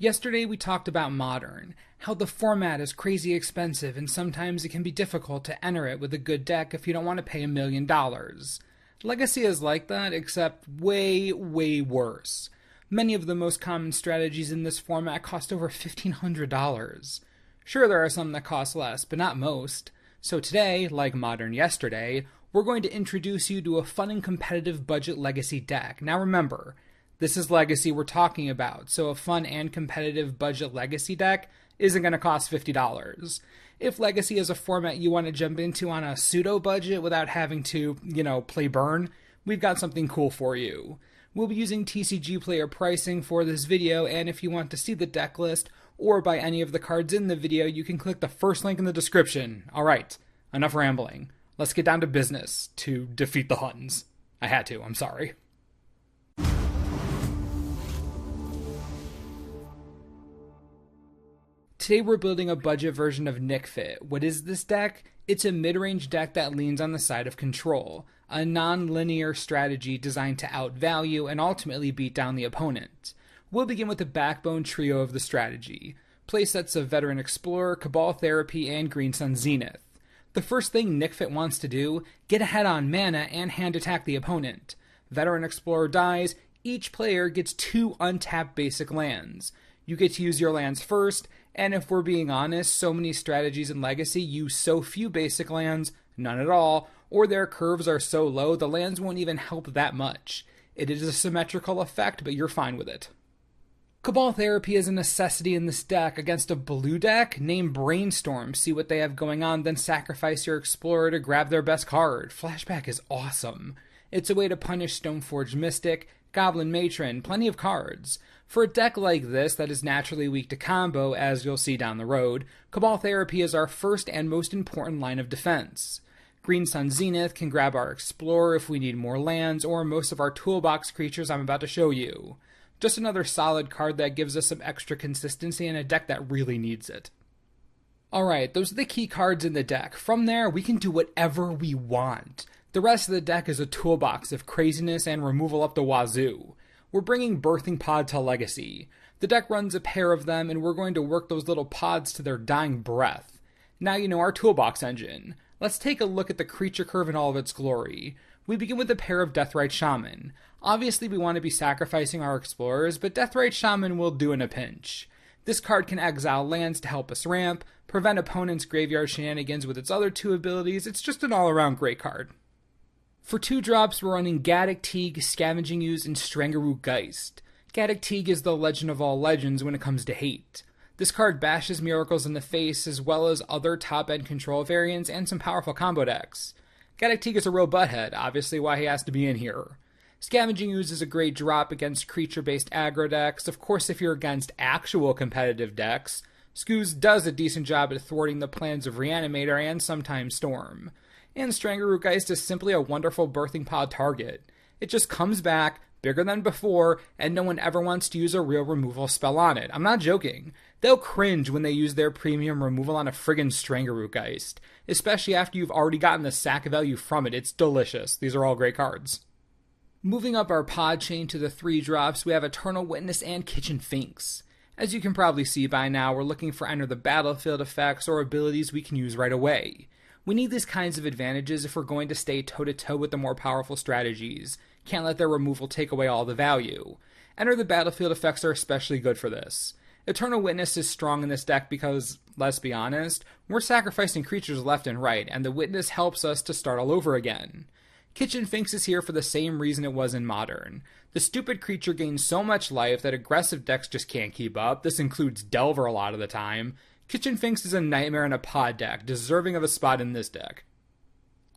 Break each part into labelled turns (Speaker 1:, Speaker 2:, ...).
Speaker 1: Yesterday we talked about Modern, how the format is crazy expensive and sometimes it can be difficult to enter it with a good deck if you don't want to pay $1 million. Legacy is like that, except way, way worse. Many of the most common strategies in this format cost over $1,500. Sure, there are some that cost less, but not most. So today, like Modern yesterday, we're going to introduce you to a fun and competitive budget Legacy deck. Now remember, this is Legacy we're talking about, so a fun and competitive budget Legacy deck isn't going to cost $50. If Legacy is a format you want to jump into on a pseudo budget without having to, play burn, we've got something cool for you. We'll be using TCG player pricing for this video, and if you want to see the deck list or buy any of the cards in the video, you can click the first link in the description. Alright, enough rambling. Let's get down to business to defeat the Huns. I had to, I'm sorry. Today we're building a budget version of Nic Fit. What is this deck? It's a mid-range deck that leans on the side of control, a non-linear strategy designed to outvalue and ultimately beat down the opponent. We'll begin with the backbone trio of the strategy, playsets of Veteran Explorer, Cabal Therapy, and Green Sun Zenith. The first thing Nic Fit wants to do, get ahead on mana and hand attack the opponent. Veteran Explorer dies, each player gets 2 untapped basic lands. You get to use your lands first, and if we're being honest, so many strategies in Legacy use so few basic lands, none at all, or their curves are so low the lands won't even help that much. It is a symmetrical effect, but you're fine with it. Cabal Therapy is a necessity in this deck. Against a blue deck, name Brainstorm, see what they have going on, then sacrifice your Explorer to grab their best card. Flashback is awesome. It's a way to punish Stoneforge Mystic, Goblin Matron, plenty of cards. For a deck like this that is naturally weak to combo, as you'll see down the road, Cabal Therapy is our first and most important line of defense. Green Sun Zenith can grab our Explorer if we need more lands, or most of our toolbox creatures I'm about to show you. Just another solid card that gives us some extra consistency in a deck that really needs it. Alright, those are the key cards in the deck. From there, we can do whatever we want. The rest of the deck is a toolbox of craziness and removal up the wazoo. We're bringing Birthing Pod to Legacy. The deck runs a pair of them, and we're going to work those little pods to their dying breath. Now you know our toolbox engine. Let's take a look at the creature curve in all of its glory. We begin with a pair of Deathrite Shaman. Obviously we want to be sacrificing our Explorers, but Deathrite Shaman will do in a pinch. This card can exile lands to help us ramp, prevent opponents' graveyard shenanigans with its other 2 abilities. It's just an all-around great card. For 2 drops, we're running Gaddock Teeg, Scavenging Ooze, and Strangaroo Geist. Gaddock Teeg is the legend of all legends when it comes to hate. This card bashes Miracles in the face, as well as other top-end control variants and some powerful combo decks. Gaddock Teeg is a real butthead, obviously why he has to be in here. Scavenging Ooze is a great drop against creature-based aggro decks. Of course, if you're against actual competitive decks, Scooz does a decent job at thwarting the plans of Reanimator and sometimes Storm. And Strangaroo Geist is simply a wonderful Birthing Pod target. It just comes back, bigger than before, and no one ever wants to use a real removal spell on it. I'm not joking. They'll cringe when they use their premium removal on a friggin' Strangaroo Geist, especially after you've already gotten the sack value from it. It's delicious. These are all great cards. Moving up our pod chain to the 3 drops, we have Eternal Witness and Kitchen Finks. As you can probably see by now, we're looking for enter the battlefield effects or abilities we can use right away. We need these kinds of advantages if we're going to stay toe-to-toe with the more powerful strategies. Can't let their removal take away all the value. Enter the battlefield effects are especially good for this. Eternal Witness is strong in this deck because, let's be honest, we're sacrificing creatures left and right, and the Witness helps us to start all over again. Kitchen Finks is here for the same reason it was in Modern. The stupid creature gains so much life that aggressive decks just can't keep up. This includes Delver a lot of the time. Kitchen Finks is a nightmare in a pod deck, deserving of a spot in this deck.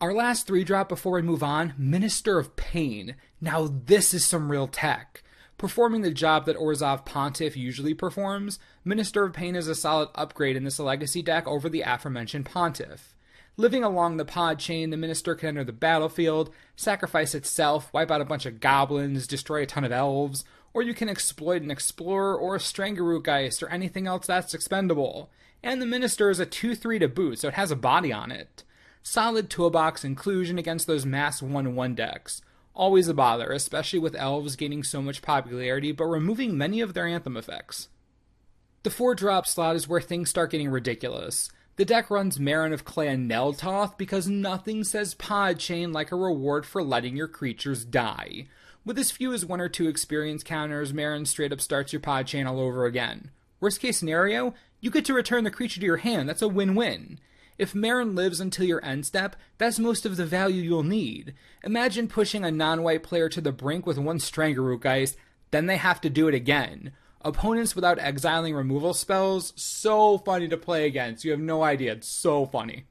Speaker 1: Our last 3 drop before we move on, Minister of Pain. Now this is some real tech. Performing the job that Orzhov Pontiff usually performs, Minister of Pain is a solid upgrade in this Legacy deck over the aforementioned Pontiff. Living along the pod chain, the Minister can enter the battlefield, sacrifice itself, wipe out a bunch of goblins, destroy a ton of elves, or you can exploit an Explorer or a Strangaroo Geist or anything else that's expendable. And the Minister is a 2/3 to boot, so it has a body on it. Solid toolbox inclusion against those mass 1/1 decks. Always a bother, especially with elves gaining so much popularity, but removing many of their anthem effects. The 4-drop slot is where things start getting ridiculous. The deck runs Marin of Clan Neltoth because nothing says Pod Chain like a reward for letting your creatures die. With as few as 1 or 2 experience counters, Marin straight up starts your Pod Chain all over again. Worst case scenario, you get to return the creature to your hand. That's a win-win. If Marin lives until your end step, that's most of the value you'll need. Imagine pushing a non-white player to the brink with 1 Strangaroot Geist, then they have to do it again. Opponents without exiling removal spells, so funny to play against. You have no idea, it's so funny.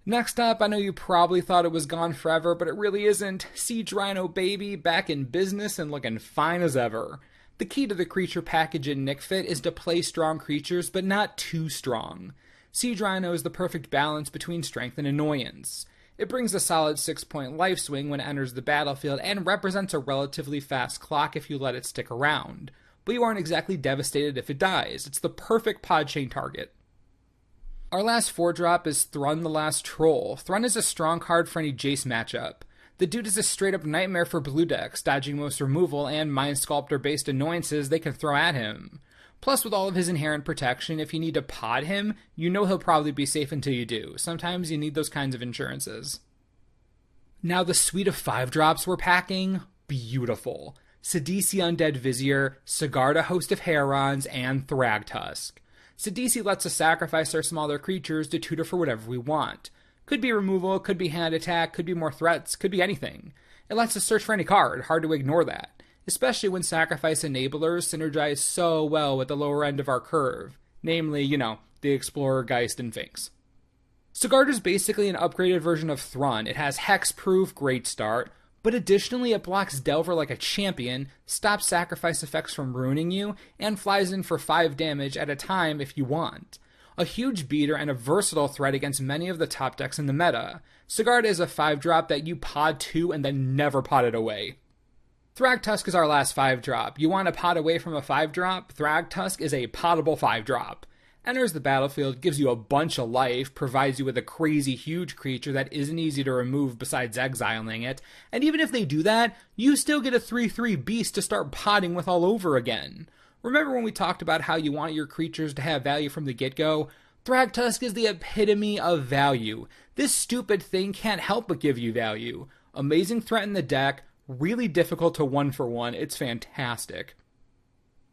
Speaker 1: Next up, I know you probably thought it was gone forever, but it really isn't. Siege Rhino baby, back in business and looking fine as ever. The key to the creature package in Nic Fit is to play strong creatures, but not too strong. Siege Rhino is the perfect balance between strength and annoyance. It brings a solid 6-point life swing when it enters the battlefield and represents a relatively fast clock if you let it stick around. But you aren't exactly devastated if it dies. It's the perfect pod chain target. Our last 4-drop is Thrun the Last Troll. Thrun is a strong card for any Jace matchup. The dude is a straight-up nightmare for blue decks, dodging most removal and Mind Sculptor-based annoyances they can throw at him. Plus, with all of his inherent protection, if you need to pod him, you know he'll probably be safe until you do. Sometimes you need those kinds of insurances. Now the suite of 5-drops we're packing, beautiful. Sidisi Undead Vizier, Sigarda Host of Herons, and Thragtusk. Sidisi lets us sacrifice our smaller creatures to tutor for whatever we want. Could be removal, could be hand attack, could be more threats, could be anything. It lets us search for any card, hard to ignore that. Especially when sacrifice enablers synergize so well with the lower end of our curve. Namely, the Explorer, Geist, and Finks. Sigarda's basically an upgraded version of Thrun. It has hexproof, great start, but additionally it blocks Delver like a champion, stops sacrifice effects from ruining you, and flies in for 5 damage at a time if you want. A huge beater and a versatile threat against many of the top decks in the meta. Sigarda is a 5-drop that you pod to and then never pod it away. Thragtusk is our last 5-drop. You want to pod away from a 5-drop? Thragtusk is a poddable 5-drop. Enters the battlefield, gives you a bunch of life, provides you with a crazy huge creature that isn't easy to remove besides exiling it, and even if they do that, you still get a 3/3 beast to start podding with all over again. Remember when we talked about how you want your creatures to have value from the get-go? Thragtusk is the epitome of value. This stupid thing can't help but give you value. Amazing threat in the deck, really difficult to 1-for-1, it's fantastic.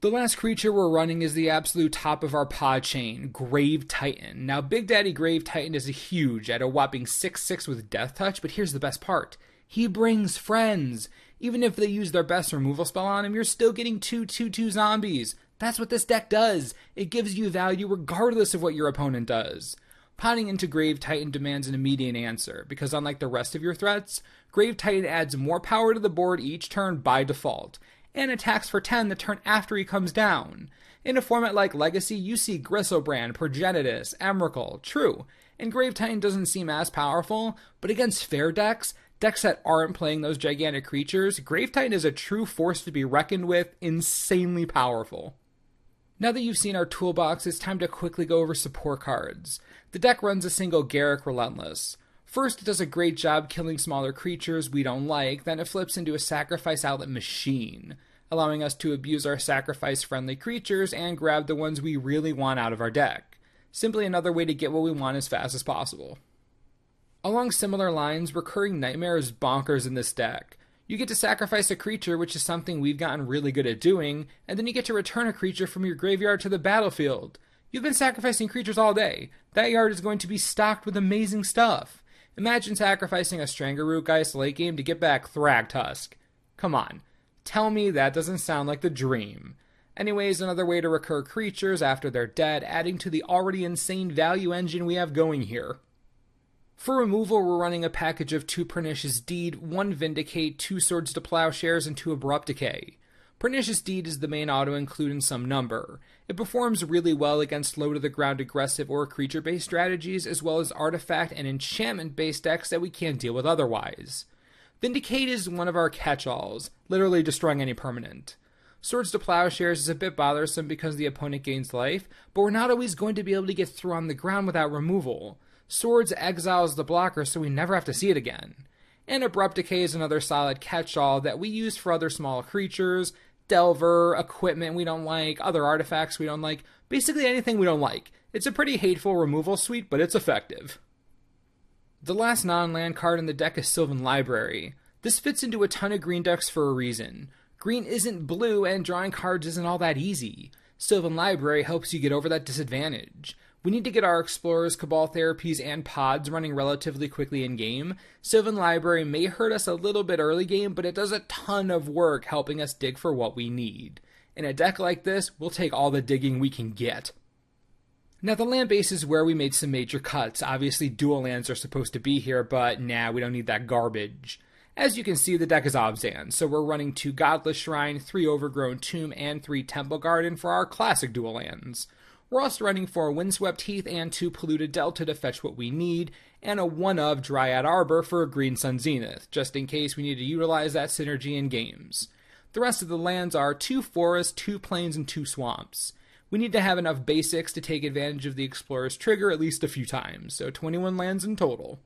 Speaker 1: The last creature we're running is the absolute top of our pod chain, Grave Titan. Now, Big Daddy Grave Titan is huge at a whopping 6/6 with Death Touch, but here's the best part. He brings friends. Even if they use their best removal spell on him, you're still getting 2/2/2 zombies. That's what this deck does. It gives you value regardless of what your opponent does. Podding into Grave Titan demands an immediate answer, because unlike the rest of your threats, Grave Titan adds more power to the board each turn by default, and attacks for 10 the turn after he comes down. In a format like Legacy, you see Gristlebrand, Progenitus, Emrakul, true, and Grave Titan doesn't seem as powerful, but against fair decks that aren't playing those gigantic creatures, Grave Titan is a true force to be reckoned with, insanely powerful. Now that you've seen our toolbox, it's time to quickly go over support cards. The deck runs a single Garruk Relentless. First, it does a great job killing smaller creatures we don't like, then it flips into a sacrifice outlet machine, allowing us to abuse our sacrifice-friendly creatures and grab the ones we really want out of our deck. Simply another way to get what we want as fast as possible. Along similar lines, Recurring Nightmare is bonkers in this deck. You get to sacrifice a creature, which is something we've gotten really good at doing, and then you get to return a creature from your graveyard to the battlefield. You've been sacrificing creatures all day. That yard is going to be stocked with amazing stuff. Imagine sacrificing a Strangaroot Geist late game to get back Thragtusk. Come on, tell me that doesn't sound like the dream. Anyways, another way to recur creatures after they're dead, adding to the already insane value engine we have going here. For removal, we're running a package of 2 Pernicious Deed, 1 Vindicate, 2 Swords to Plowshares, and 2 Abrupt Decay. Pernicious Deed is the main auto-include in some number. It performs really well against low-to-the-ground aggressive or creature-based strategies, as well as artifact and enchantment-based decks that we can't deal with otherwise. Vindicate is one of our catch-alls, literally destroying any permanent. Swords to Plowshares is a bit bothersome because the opponent gains life, but we're not always going to be able to get through on the ground without removal. Swords exiles the blocker so we never have to see it again. And Abrupt Decay is another solid catch-all that we use for other small creatures, Delver, equipment we don't like, other artifacts we don't like, basically anything we don't like. It's a pretty hateful removal suite, but it's effective. The last non-land card in the deck is Sylvan Library. This fits into a ton of green decks for a reason. Green isn't blue and drawing cards isn't all that easy. Sylvan Library helps you get over that disadvantage. We need to get our Explorers, Cabal Therapies, and Pods running relatively quickly in-game. Sylvan Library may hurt us a little bit early game, but it does a ton of work helping us dig for what we need. In a deck like this, we'll take all the digging we can get. Now, the land base is where we made some major cuts. Obviously, dual lands are supposed to be here, but nah, we don't need that garbage. As you can see, the deck is Abzan, so we're running 2 Godless Shrine, 3 Overgrown Tomb, and 3 Temple Garden for our classic dual lands. We're also running 4 Windswept Heath and 2 Polluted Delta to fetch what we need, and a 1-of Dryad Arbor for a Green Sun Zenith, just in case we need to utilize that synergy in games. The rest of the lands are 2 forests, 2 plains, and 2 swamps. We need to have enough basics to take advantage of the Explorer's trigger at least a few times, so 21 lands in total.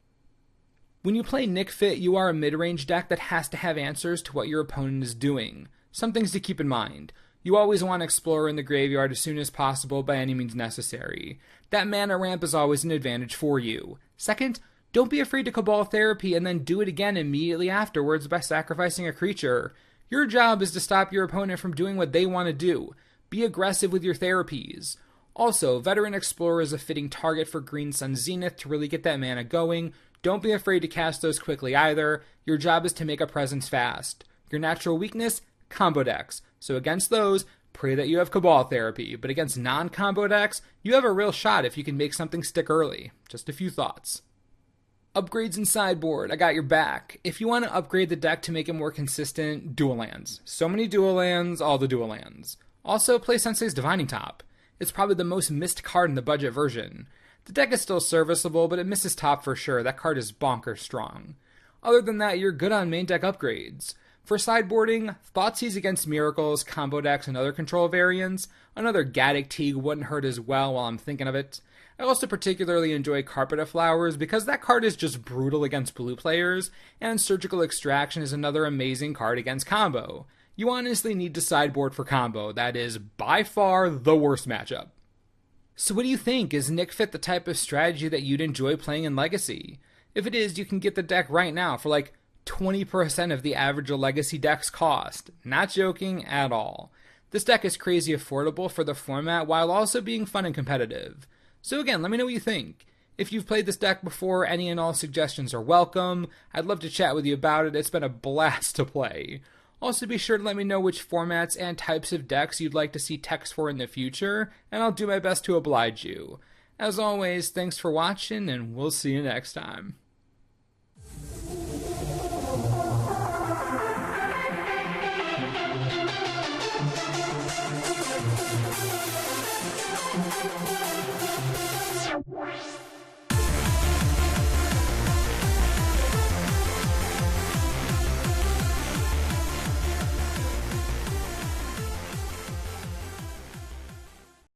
Speaker 1: When you play Nic Fit, you are a mid-range deck that has to have answers to what your opponent is doing. Some things to keep in mind. You always want Explorer in the graveyard as soon as possible by any means necessary. That mana ramp is always an advantage for you. Second, don't be afraid to Cabal Therapy and then do it again immediately afterwards by sacrificing a creature. Your job is to stop your opponent from doing what they want to do. Be aggressive with your therapies. Also, Veteran Explorer is a fitting target for Green Sun Zenith to really get that mana going. Don't be afraid to cast those quickly either. Your job is to make a presence fast. Your natural weakness? Combo decks. So against those, pray that you have Cabal Therapy. But against non-combo decks, you have a real shot if you can make something stick early. Just a few thoughts. Upgrades in sideboard, I got your back. If you want to upgrade the deck to make it more consistent, dual lands. So many dual lands, all the dual lands. Also, play Sensei's Divining Top. It's probably the most missed card in the budget version. The deck is still serviceable, but it misses top for sure. That card is bonkers strong. Other than that, you're good on main deck upgrades. For sideboarding, Thoughtseize against Miracles, combo decks, and other control variants. Another Gaddock Teague wouldn't hurt as well while I'm thinking of it. I also particularly enjoy Carpet of Flowers because that card is just brutal against blue players, and Surgical Extraction is another amazing card against combo. You honestly need to sideboard for combo. That is by far the worst matchup. So what do you think? Is Nic Fit the type of strategy that you'd enjoy playing in Legacy? If it is, you can get the deck right now for like 20% of the average of Legacy decks cost. Not joking at all. This deck is crazy affordable for the format while also being fun and competitive. So again, let me know what you think. If you've played this deck before, any and all suggestions are welcome. I'd love to chat with you about it. It's been a blast to play. Also, be sure to let me know which formats and types of decks you'd like to see text for in the future, and I'll do my best to oblige you. As always, thanks for watching, and we'll see you next time.